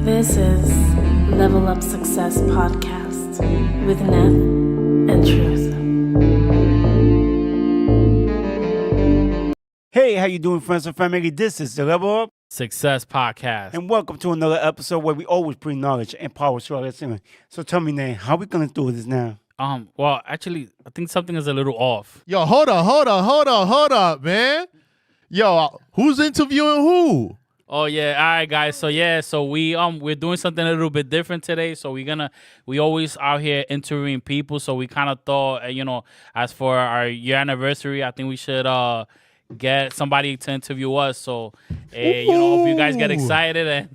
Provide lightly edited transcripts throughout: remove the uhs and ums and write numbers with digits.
This is Level Up Success Podcast with Neth and Truth. Hey, how you doing, friends and family? This is the Level Up Success Podcast. and welcome to another episode where we always bring knowledge and power to our listeners. So tell me, Nate, how we gonna do this now? Well, actually, I think something is a little off. Yo, hold up, man. Yo, who's interviewing who? Oh yeah, all right, guys. So we're doing something a little bit different today. So we always out here interviewing people. So we kind of thought, as for our year anniversary, I think we should get somebody to interview us. So hope you guys get excited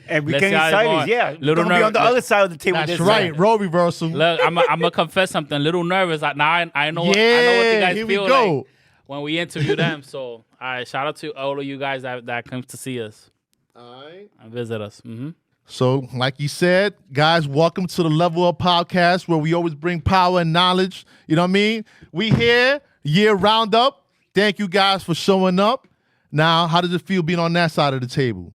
And we let's get see how it excited, goes. yeah. We're Little gonna be on the other side of the table. That's this right, time. role reversal. Look, I'm gonna confess something. A little nervous. I know what you guys here feel we go. like when we interview them. So, all right, shout out to all of you guys that comes to see us All right. and visit us. Mm-hmm. So, like you said, guys, welcome to the Level Up Podcast, where we always bring power and knowledge. You know what I mean? We here, year roundup. Thank you guys for showing up. Now, how does it feel being on that side of the table?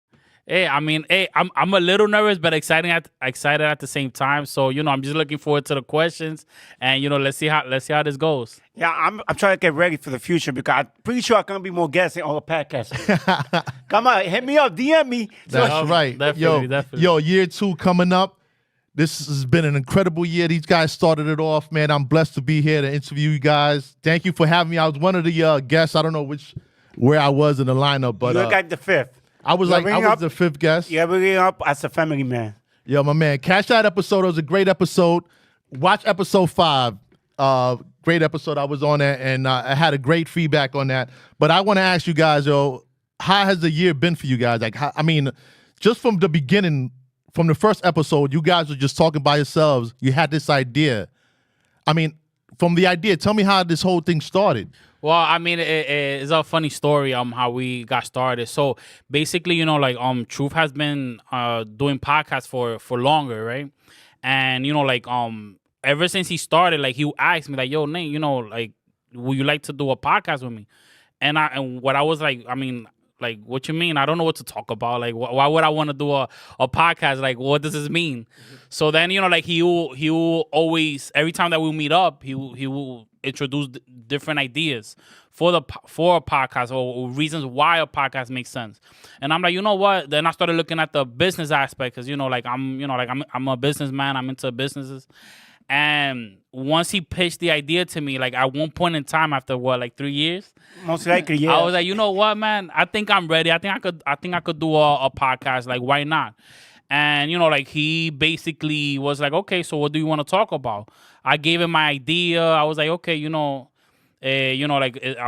I'm a little nervous, but excited at the same time. So, I'm just looking forward to the questions, and let's see how this goes. Yeah, I'm trying to get ready for the future because I'm pretty sure I'm gonna be more guests in all the podcasts. Come on, hit me up, DM me. That's right. Definitely. Yo, year 2 coming up. This has been an incredible year. These guys started it off, man. I'm blessed to be here to interview you guys. Thank you for having me. I was one of the guests. I don't know where I was in the lineup, but You look like the fifth. I was bring up- the 5th guest. Yeah, bring it up as a family man. Yo, my man, catch that episode. It was a great episode. Watch episode 5. Great episode. I was on that, and I had a great feedback on that. But I want to ask you guys, how has the year been for you guys? Just from the beginning, from the first episode, you guys were just talking by yourselves. You had this idea. From the idea, tell me how this whole thing started. Well, it's a funny story how we got started. So basically, Truth has been doing podcasts for longer, right? And ever since he started, he asked me like, "Yo, Nate, would you like to do a podcast with me?" And what I was like, what you mean? I don't know what to talk about. Like, why would I want to do a podcast? Like, what does this mean? So then, he will always, every time that we meet up, he will introduce different ideas for a podcast or reasons why a podcast makes sense. And I'm like, you know what? Then I started looking at the business aspect because, I'm a businessman. I'm into businesses. And once he pitched the idea to me, at one point in time after 3 years, Most likely, yeah. I was like, you know what, man? I think I'm ready. I think I could do a podcast. Like, why not? And he basically was like, okay, so what do you want to talk about? I gave him my idea. I was like, okay, I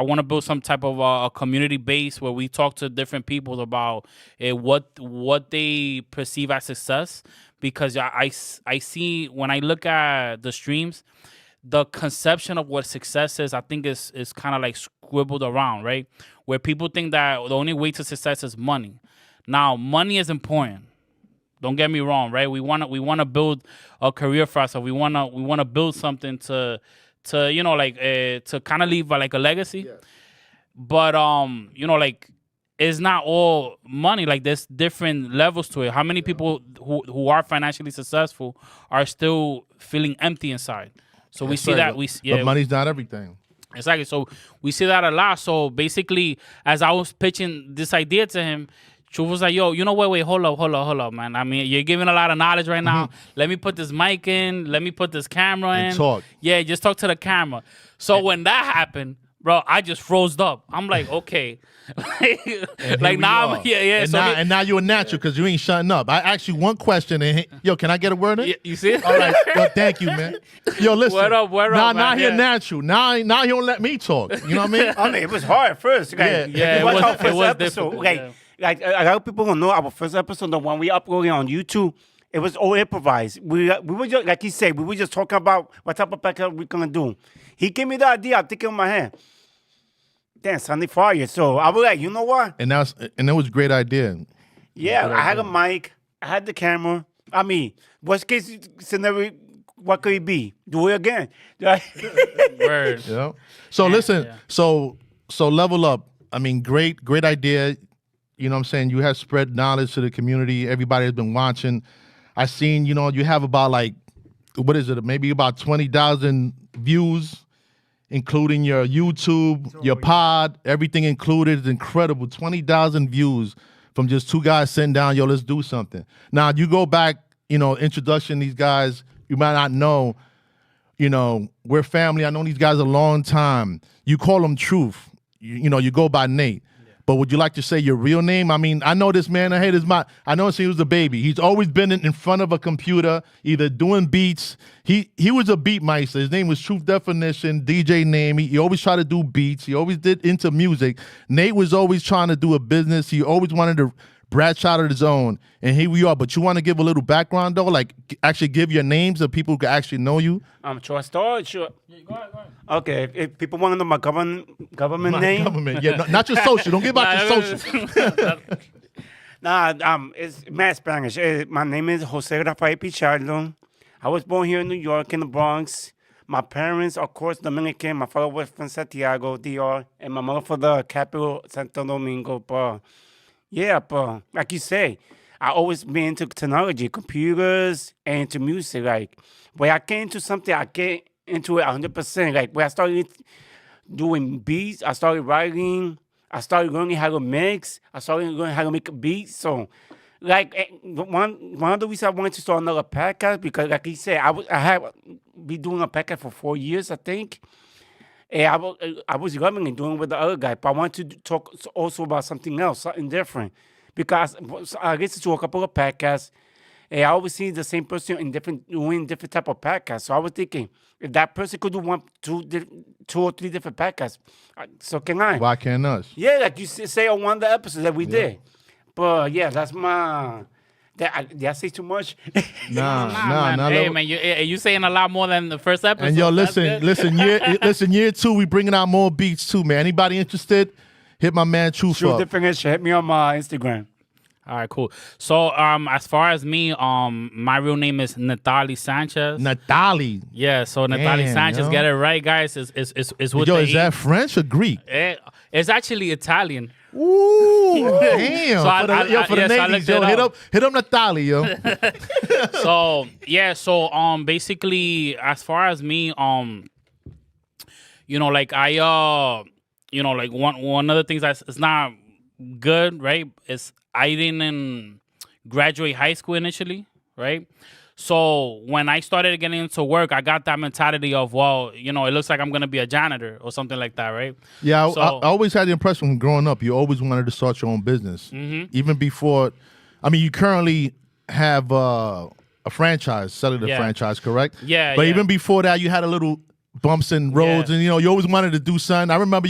want to build some type of a community base where we talk to different people about what they perceive as success. Because I see when I look at the streams, the conception of what success is, I think is kind of scribbled around, right? Where people think that the only way to success is money. Now, money is important. Don't get me wrong, right? We want to build a career for ourselves. We want to build something to kind of leave a legacy. Yeah. But it's not all money. There's different levels to it. How many people who are financially successful are still feeling empty inside? So we see that. But money's not everything. Exactly. So we see that a lot. So basically, as I was pitching this idea to him, Truth was like, yo, wait, hold up, man. You're giving a lot of knowledge right now. Let me put this mic in. Let me put this camera in. And talk. Yeah, just talk to the camera. So when that happened, bro, I just froze up. I'm like, okay. now, And now you're a natural because you ain't shutting up. I asked you one question, and yo, can I get a word in? You see it? All right. Well, thank you, man. Yo, listen. What up, now you're yeah. natural. Now you don't let me talk. You know what I mean? It was hard at first. Yeah, it was our first episode. difficult. A lot of people don't know our first episode, the one we uploaded on YouTube, it was all improvised. We were just, like he said, we were just talking about what type of podcast we're going to do. He gave me the idea. I think in my head. Damn, Sunday fire. So I was like, you know what? And that was a great idea. Yeah, I had a mic. I had the camera. Worst case scenario, what could it be? Do it again. Word. Yeah. So listen, so Level Up. Great idea. you know what I'm saying, you have spread knowledge to the community. Everybody has been watching. I seen, you know, you have about like, what is it? Maybe about 20,000 views, including your YouTube, your pod, everything included. It's incredible. 20,000 views from just two guys sitting down, yo, let's do something. Now, you go back, you know, introduction, these guys, you might not know, you know, we're family. I know these guys a long time. You call them Truth. You know, you go by Nate. But would you like to say your real name? I mean, I know this man. I know since he was a baby. He's always been in front of a computer, either doing beats. He was a beat meister. His name was Truth Definition, DJ name. He always tried to do beats. He always did into music. Nate was always trying to do a business. He always wanted to branch out of his own. And here we are. But you want to give a little background, though? Like, actually give your names so people can actually know you? Should I start? Sure. Yeah, go ahead. Okay, if people want to know my government My name. government. Yeah, not your social. Don't give out your social. It's mad Spanish. My name is Jose Rafael Pichardo. I was born here in New York, in the Bronx. My parents, of course, Dominican. My father was from Santiago, DR, and my mother from the capital, Santo Domingo. But yeah, but like you say, I always been into technology, computers, and into music. Like, when I get into something, I get into it 100%. Like, when I started doing beats, I started writing, I started learning how to mix, I started learning how to make beats. So, like, one of the reasons I wanted to start another podcast, because, like he said, I had been doing a podcast for 4 years, I think. And I was loving and doing it with the other guy, but I wanted to talk also about something else, something different. Because I listened to a couple of podcasts, and I always see the same person doing different type of podcasts. So I was thinking, if that person could do two or three different podcasts, so can I? Why can't us? Yeah, like you say on one of the episodes that we did. But yeah, that's my. Did I say too much? Nah. Hey, man, you saying a lot more than the first episode. And yo, That's good. listen, year 2, we bringing out more beats too, man. Anybody interested? Hit my man Truth True up. Definition. Hit me on my Instagram. All right, cool. So, as far as me, my real name is Natalie Sanchez. Natalie. Yeah, so Natalie Damn, Sanchez. yo. Get it right, guys. It's with Yo, the is E. that French or Greek? It's actually Italian. Ooh, damn. So For the ladies, yo, hit up Natalie, yo. So yeah, so basically, as far as me, you know, like you know, like one of the things that's not good, right? Is I didn't graduate high school initially, right? So when I started getting into work, I got that mentality of, well, you know, it looks like I'm going to be a janitor or something like that, right? Yeah, So- I always had the impression from growing up, you always wanted to start your own business. Mm-hmm. Even before, I mean, you currently have a franchise, cellular Yeah. franchise, correct? Yeah, But yeah. even before that, you had a little bumps and roads, Yeah. and you always wanted to do something. I remember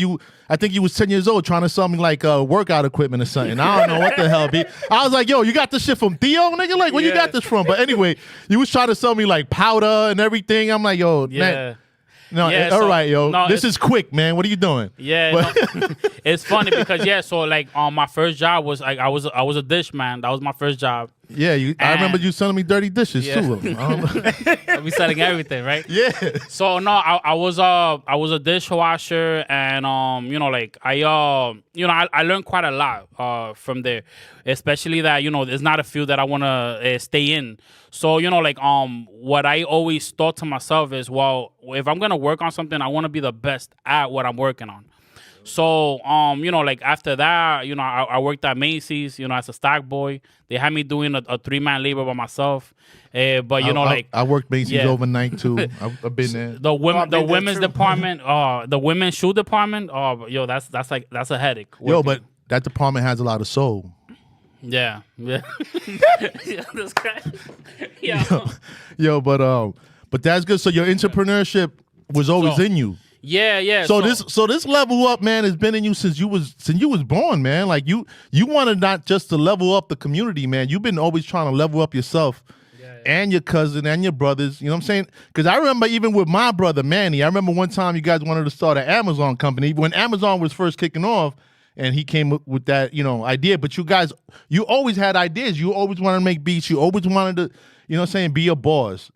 I think you was 10 years old trying to sell me like workout equipment or something. I don't know what the hell, B. I was like, yo, you got this shit from Theo, nigga? Like, where you Yeah. got this from? But anyway, you was trying to sell me like powder and everything. I'm like, yo, Yeah. man, no, Yeah, all so- right, yo, no, this it's- is quick, man. What are you doing? Yeah, no, it's funny because so like my first job was like I was a dish man. That was my first job. Yeah, I remember And- you selling me dirty dishes Yeah. too. I be selling everything, right? Yeah. So no, I was a dishwasher, and you know, like I learned quite a lot from there, especially that, you know, it's not a field that I want to stay in. So, you know, like what I always thought to myself is, well, if I'm gonna work on something, I want to be the best at what I'm working on. So, you know, like after that, you know, I worked at Macy's, you know, as a stock boy. They had me doing a 3-man labor by myself. But you know, I worked Macy's yeah. overnight too. I've been there. the I've been there women's too. department, the women's shoe department. Oh, yo, that's a headache. Yo, working. but that department has a lot of soul. yeah. Yeah, this guy. Yeah. Yo, but that's good. So your entrepreneurship was always So- in you. Yeah. So this level up, man, has been in you since you was born, man. Like you wanted not just to level up the community, man. You've been always trying to level up yourself and your cousin and your brothers. You know what I'm saying? Because I remember even with my brother Manny, I remember one time you guys wanted to start an Amazon company when Amazon was first kicking off, and he came up with that, you know, idea. But you always had ideas. You always wanted to make beats. You always wanted to, you know what I'm saying, be a boss.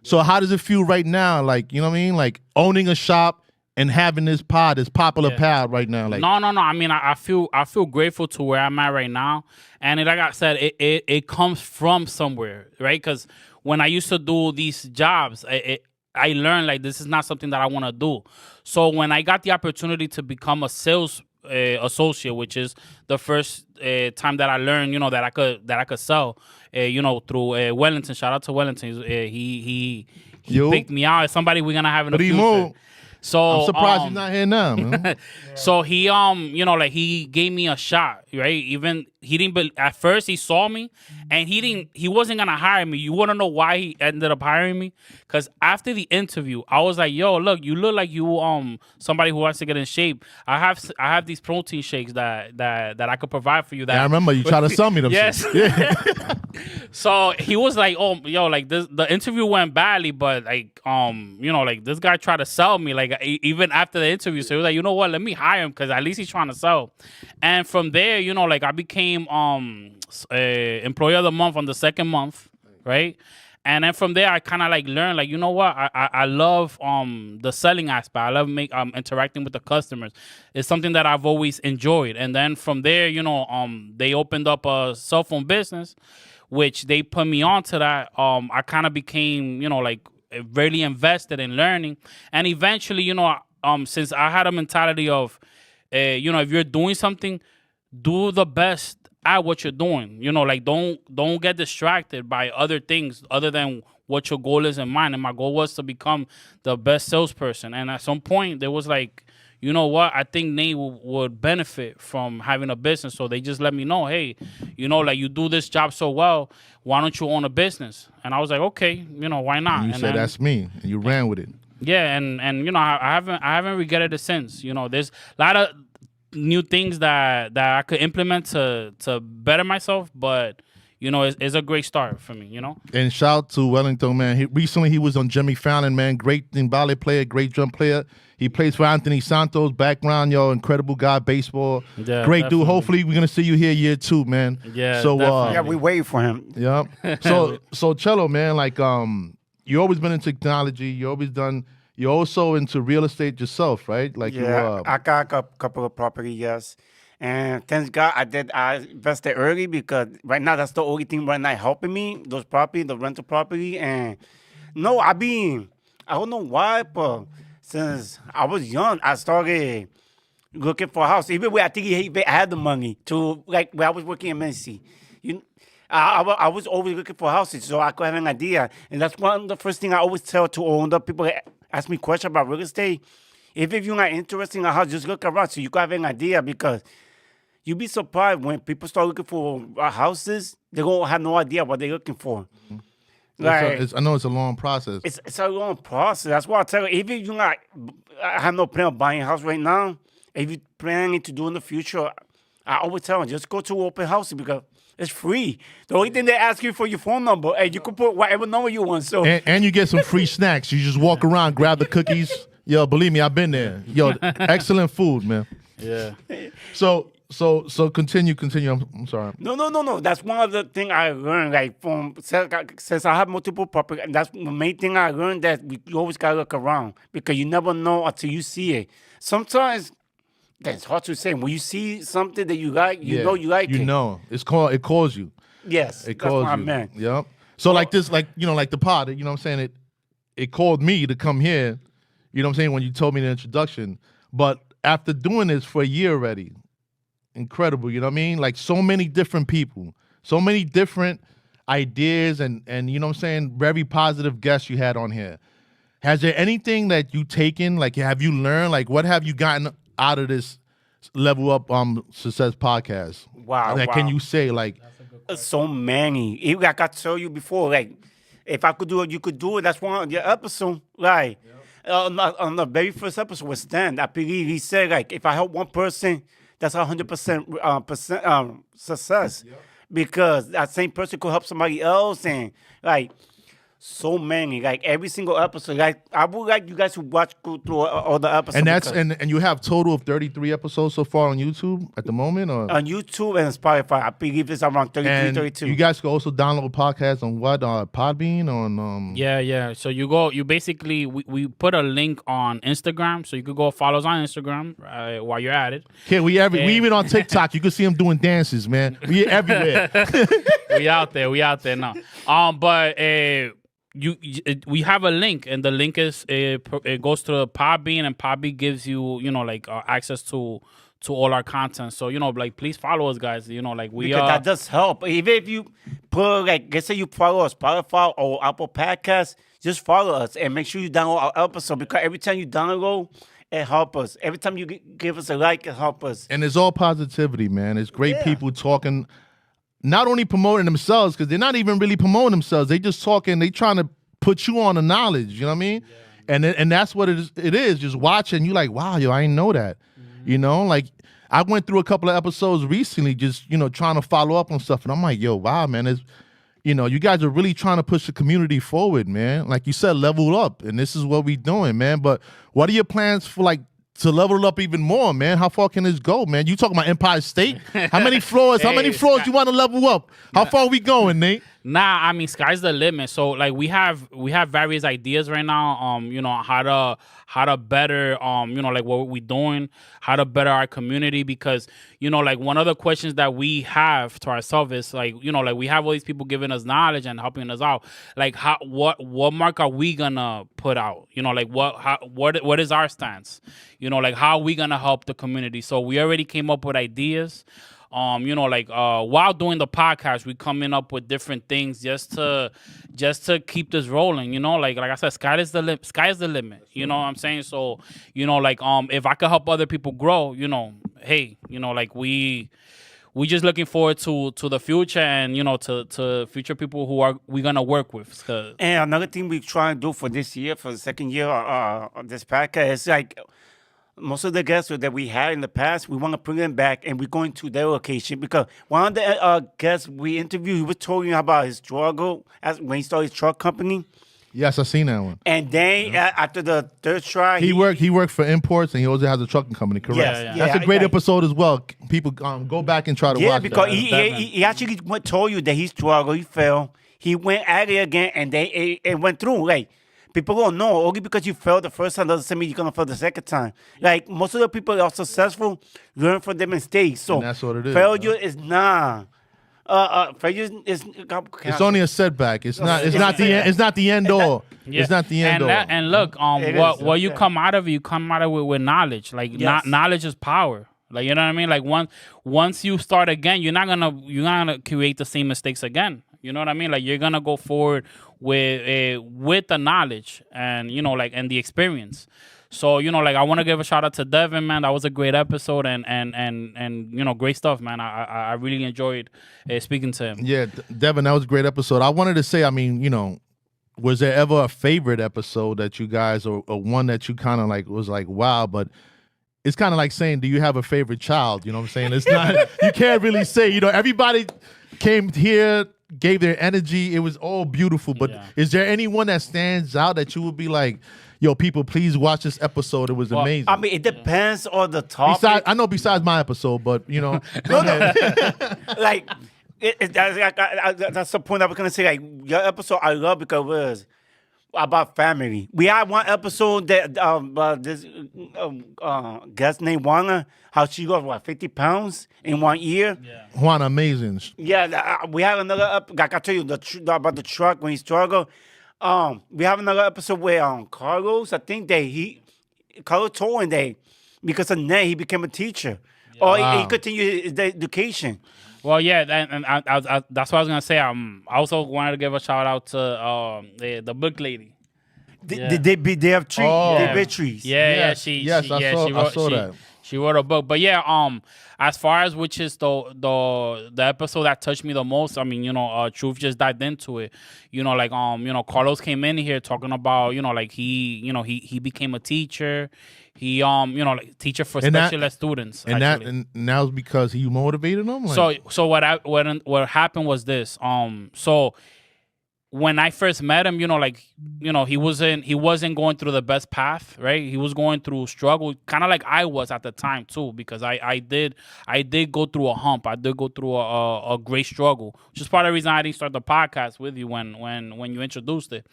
So how does it feel right now? Like, you know what I mean? Like owning a shop, and having this pod, this popular Yeah. pod right now? Like, No. I mean, I feel grateful to where I'm at right now, and like I said, it comes from somewhere, right? Because when I used to do these jobs, I learned like this is not something that I want to do. So when I got the opportunity to become a sales associate, which is the first time that I learned, that I could sell, through Wellington. Shout out to Wellington. He picked me out as somebody we're gonna have in the future. Primo. So I'm surprised he's not here now, man. So he like he gave me a shot, right? Even he didn't at first he saw me and he wasn't gonna hire me. You wanna know why he ended up hiring me? Because after the interview, I was like, yo, look, you look like you somebody who wants to get in shape. I have these protein shakes that I could provide for you. That I remember you tried to sell me them. Yes. shit. Yeah. So he was like, "Oh, yo, like the interview went badly, but like, like this guy tried to sell me, like even after the interview." So he was like, "You know what? Let me hire him because at least he's trying to sell." And from there, like I became employee of the month on the second month, right? And then from there, I kind of like learned, like, you know what? I love the selling aspect. I love interacting with the customers. It's something that I've always enjoyed. And then from there, they opened up a cell phone business, which they put me onto that. I kind of became, like really invested in learning. And eventually, since I had a mentality of, if you're doing something, do the best at what you're doing. Like don't get distracted by other things other than what your goal is in mind. And my goal was to become the best salesperson. And at some point, there was like, you know what? I think Nate would benefit from having a business. So they just let me know, hey, like you do this job so well, why don't you own a business? And I was like, okay, why not? And you said, that's me. And you ran with it. Yeah, and I haven't regretted it since. There's a lot of new things that I could implement to better myself, but it's a great start for me. And shout out to Wellington, man. Recently he was on Jimmy Fallon, man. Great ballet player, great drum player. He plays for Anthony Santos. Background, incredible guy, baseball. Yeah, great definitely. dude. Hopefully we're gonna see you here year 2, man. Yeah, So definitely. Yeah, we wait for him. yeah. So Cello, man, like you always been in technology. You're also into real estate yourself, right? Like Yeah, I got a couple of property, yes. And thanks God I invested early because right now that's the only thing right now helping me, those property, the rental property. And no, I don't know why, but since I was young, I started looking for a house. Even when I think I had the money to, like when I was working in Mency. I was always looking for houses so I could have an idea. And that's one of the first thing I always tell to all the people that ask me questions about real estate. If you're not interested in a house, just look around so you can have an idea because you'd be surprised when people start looking for houses, they're going to have no idea what they're looking for. Like, I know it's a long process. It's a long process. That's why I tell you, if you're not, I have no plan of buying a house right now. If you're planning to do in the future, I always tell them, just go to open houses because it's free. The only thing they ask you for your phone number, and you can put whatever number you want. So and you get some free snacks. You just walk around, grab the cookies. Yo, believe me, I've been there. Yo, excellent food, man. Yeah. So continue. I'm sorry. No. That's one of the things I learned. Like since I have multiple property, and that's the main thing I learned that you always gotta look around because you never know until you see it. Sometimes that's hard to say. When you see something that you like, you know you like it. You know, it calls you. Yes, It that's calls what I you. meant. Yep. So like this, like like the pod. You know what I'm saying? It called me to come here. You know what I'm saying? When you told me the introduction, but after doing this for a year already, incredible. You know what I mean? Like so many different people, so many different ideas, and you know what I'm saying? Very positive guests you had on here. Has there anything that you taken? Like, have you learned? Like, what have you gotten out of this Level Up Success podcast? Wow. Can you say like? So many. Even like I told you before, like if I could do it, you could do it. That's one of the episode. Like on the very first episode with Stan, I believe he said like if I help one person, that's 100% success. Yep. Because that same person could help somebody else and like. so many, like every single episode. Like I would like you guys to watch go through all the episodes. And that's because and you have total of 33 episodes so far on YouTube at the moment, or on YouTube and Spotify, I believe it's around 33, and 32. you guys can also download podcasts on what Podbean on Yeah. So you basically we put a link on Instagram, so you could go follow us on Instagram while you're at it. Okay, we even on TikTok. You can see them doing dances, man. We everywhere. We out there now. But we have a link, and the link is it goes to Podbean, and Podbean gives you like access to all our content. So like please follow us, guys. Like we because that does help. Even if you put like, let's say you follow us Spotify or Apple Podcasts, just follow us and make sure you download our episode, because every time you download, it helps us. Every time you give us a like, it helps us. And it's all positivity, man. It's great people talking, not only promoting themselves, because they're not even really promoting themselves. They just talking. They trying to put you on the knowledge. You know what I mean? Yeah. And that's what it is. Just watching, you like, wow, yo, I didn't know that. Mm-hmm. Like I went through a couple of episodes recently, just trying to follow up on stuff, and I'm like, yo, wow, man, it's you guys are really trying to push the community forward, man. Like you said, level up, and this is what we doing, man. But what are your plans for to level up even more, man? How far can this go, man? You talking about Empire State? How many floors? How many floors you want to level up? How far are we going, Nate? Nah, I mean sky's the limit. So like we have various ideas right now. How to better like what we're doing, how to better our community, because like one of the questions that we have to ourselves is like like we have all these people giving us knowledge and helping us out. Like what mark are we gonna put out? Like what is our stance? Like how are we gonna help the community? So we already came up with ideas. While doing the podcast, we coming up with different things just to keep this rolling. Like I said, sky is the limit. You know what I'm saying? So if I could help other people grow, hey, like we just looking forward to the future, and to future people who are we gonna work with. And another thing we try and do for this year, for the second year of this podcast, is like, most of the guests that we had in the past, we want to bring them back, and we're going to their location, because one of the guests we interviewed, he was talking about his struggle when he started his truck company. Yes, I seen that one. And then after the third try, he worked for imports, and he also has a trucking company. Correct. Yes, That's a great episode as well. People go back and try to watch. Yeah, because that. he actually told you that he struggled, he fell, he went at it again, and it went through. Like, people don't know, only because you failed the first time doesn't mean you're gonna fail the second time. Like, most of the people that are successful learn from their mistakes. So and that's what it is. Failure is failure is. It's only a setback. It's not the end. It's not the end all. Yeah. It's not the end all. And look, what you come out of it, you come out of it with knowledge. Like knowledge is power. Like, you know what I mean? Like once you start again, you're not gonna create the same mistakes again. You know what I mean? Like, you're gonna go forward with the knowledge and and the experience. So I want to give a shout out to Devin, man. That was a great episode, and great stuff, man. I really enjoyed speaking to him. Yeah, Devin, that was a great episode. I wanted to say, I mean, was there ever a favorite episode that you guys, or one that you kind of like was like, wow, but it's kind of like saying, do you have a favorite child? You know what I'm saying? It's not, you can't really say, everybody came here, gave their energy. It was all beautiful. But is there anyone that stands out that you would be like, yo, people, please watch this episode. It was amazing. I mean, it depends on the topic. Besides my episode, but, no. Like, that's the point I was going to say. Like, your episode I love because it was about family. We had one episode that this guest named Juana, how she lost 50 pounds in 1 year. Yeah. Juana, amazing. Yeah, we have another like I tell you about the truck when he struggled. We have another episode where Carlos, I think Carlos told him that because of that he became a teacher, or he continued his education. Well, yeah, and I, that's what I was gonna say. I also wanted to give a shout out to the book lady. They have trees. They have trees. Yeah. I saw that. She wrote a book, but yeah, as far as which is the episode that touched me the most, I mean, Truth just dived into it. Carlos came in here talking about, like he became a teacher. He like teacher for special ed students. And now it's because he motivated them. Like? So what happened was this. So when I first met him, he wasn't going through the best path, right? He was going through struggle, kind of like I was at the time too, because I did go through a hump. I did go through a great struggle, which is part of the reason I didn't start the podcast with you when you introduced it.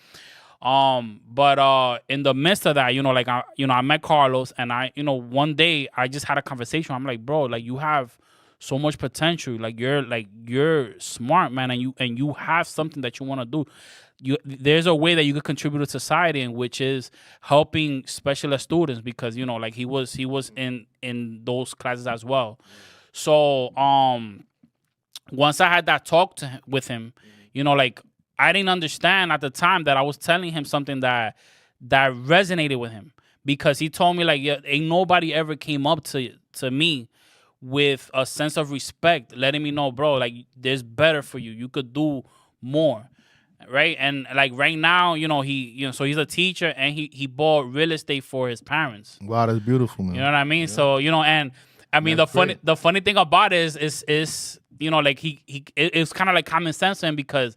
But in the midst of that, I met Carlos, and one day I just had a conversation. I'm like, bro, like, you have so much potential. Like, you're smart, man, and you have something that you want to do. There's a way that you could contribute to society, and which is helping special ed students, because he was in those classes as well. So once I had that talk with him, I didn't understand at the time that I was telling him something that resonated with him, because he told me, like, yeah, ain't nobody ever came up to me with a sense of respect, letting me know, bro, like, there's better for you. You could do more, right? And like right now, so he's a teacher, and he bought real estate for his parents. Wow, that's beautiful, man. You know what I mean? Yeah. So and I mean, the funny thing about it is like it's kind of like common sense to him, because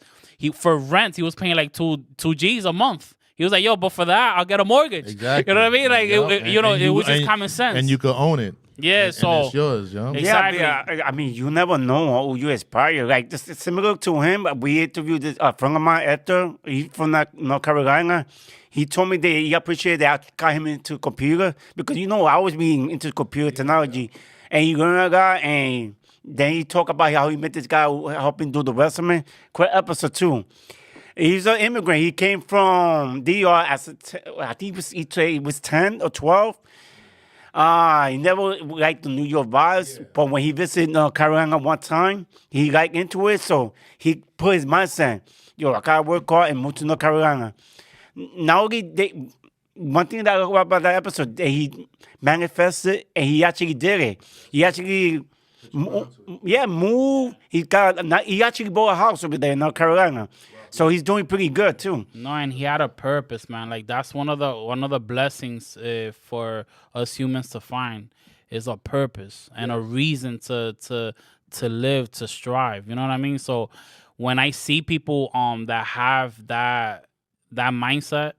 for rent he was paying like two G's a month. He was like, yo, but for that I'll get a mortgage. Exactly. You know what I mean? Like, it was just common sense. And you could own it. Yeah, and so it's yours, yo. Exactly. Yeah, I mean, you never know who you inspire. Like, this is similar to him. We interviewed this friend of mine, Hector. He's from North Carolina. He told me that he appreciated that I got him into computer, because I was being into computer technology, and he learned a guy, and then he talked about how he met this guy who helped him do the resume. Quick episode 2. He's an immigrant. He came from DR I think he was 10 or 12. He never liked the New York vibes, but when he visited Carolina one time, he got into it. So he put his mindset, yo, I gotta work hard and move to North Carolina. Now one thing that I love about that episode, that he manifested and he actually did it. He actually moved. He actually bought a house over there in North Carolina. So he's doing pretty good too. No, and he had a purpose, man. Like, that's one of the blessings for us humans to find, is a purpose and a reason to live, to strive. You know what I mean? So when I see people that have that mindset,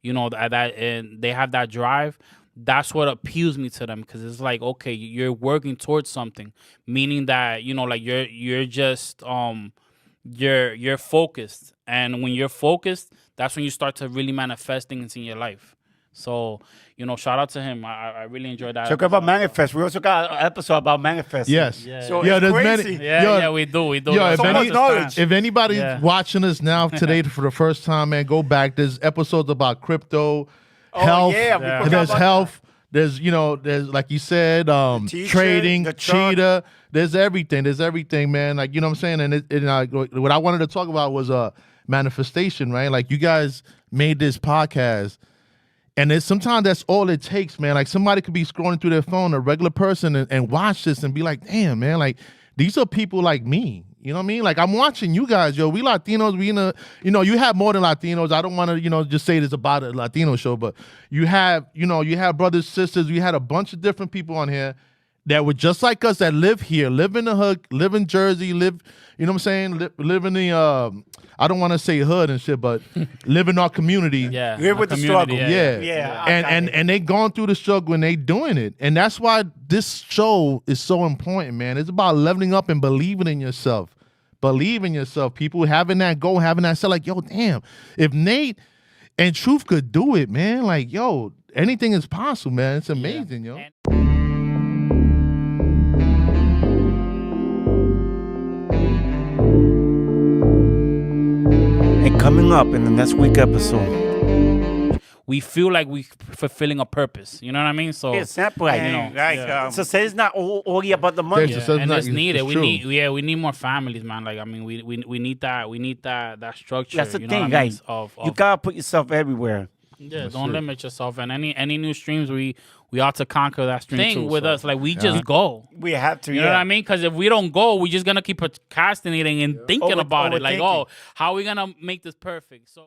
that and they have that drive, that's what appeals me to them, because it's like, okay, you're working towards something, meaning that like you're just you're focused, and when you're focused, that's when you start to really manifest things in your life. So shout out to him. I really enjoyed that. Talk about manifest. We also got an episode about manifest. Yes. Yeah. So Yeah, it's there's crazy. many- Yeah, we do. Yo, if anybody's Yeah. watching us now today for the first time, man, go back. There's episodes about crypto, health. yeah, we Yeah. forgot There's about health. There's there's, like you said, Teacher, trading, the truck. cheetah. There's everything, man. Like, what I'm saying. And what I wanted to talk about was manifestation, right? Like, you guys made this podcast, and sometimes that's all it takes, man. Like, somebody could be scrolling through their phone, a regular person, and watch this and be like, damn, man, like, these are people like me. You know what I mean? Like, I'm watching you guys, yo. We Latinos, you have more than Latinos. I don't want to, just say this about a Latino show, but you have brothers, sisters. We had a bunch of different people on here that were just like us, that live here, live in the hood, live in Jersey, live, you know what I'm saying? Live in the, I don't want to say hood and shit, but live in our community. Yeah, Live with the struggle. Yeah. Yeah. And they gone through the struggle and they doing it. And that's why this show is so important, man. It's about leveling up and believing in yourself. Believe in yourself, people. Having that goal, having that, like, yo, damn, if Nate and Truth could do it, man, like, yo, anything is possible, man. It's amazing, yo. And coming up in the next week episode, we feel like we fulfilling a purpose. You know what I mean? So it's simple, so it's not only about the money. Yeah. and it's needed. It's We true. we need more families, man. Like, I mean, we need that structure. That's the you know thing, what I mean? guys. Of You gotta put yourself everywhere. Yeah, don't limit yourself. And any new streams, we ought to conquer that stream thing too, with us. Like, we just go. We have to. You know what I mean? Because if we don't go, we're just gonna keep procrastinating and thinking about it. Like, overthinking. how are we gonna make this perfect? So.